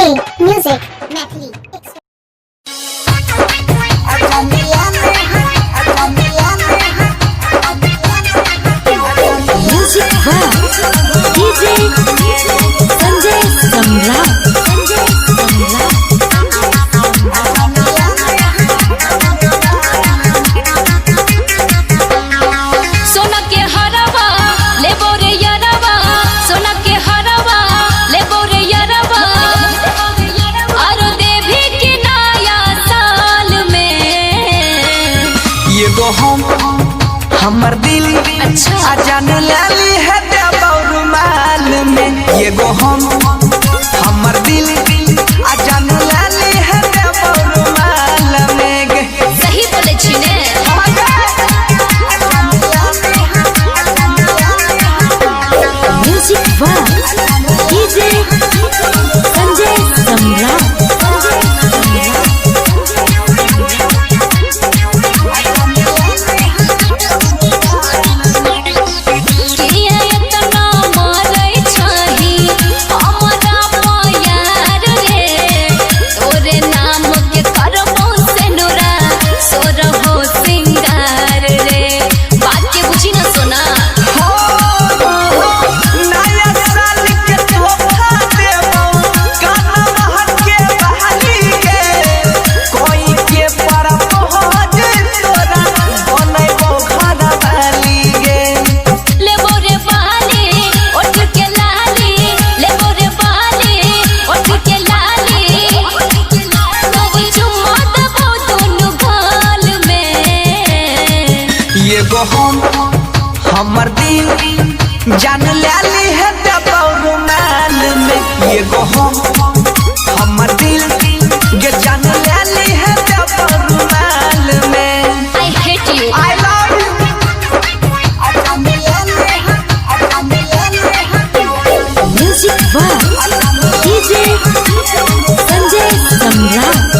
DJ Music Natalie. Music Wow DJ Sanjay Samrat. सोना के हरवा ले बोरे यरवा, सोना के हरवा ले बोरे यरवा, और देवी के नया साल में ये गो हमर दिल अच्छा आ जाने लाली है रुमाल में। ये गो हमर दिल आ जाने लाली है रुमाल में। सही बोले छी ने। म्यूजिक वाह डीजे संजय सम्राट। हमर दिल जान लाली है रुमाल में। ये गो हमर दिल के जान लाली है रुमाल में। I hate you. I love you. Music वाह डीजे संजय सम्राट।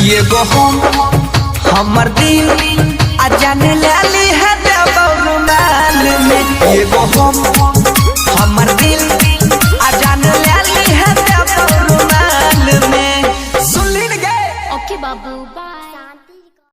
ये गो हमर दिल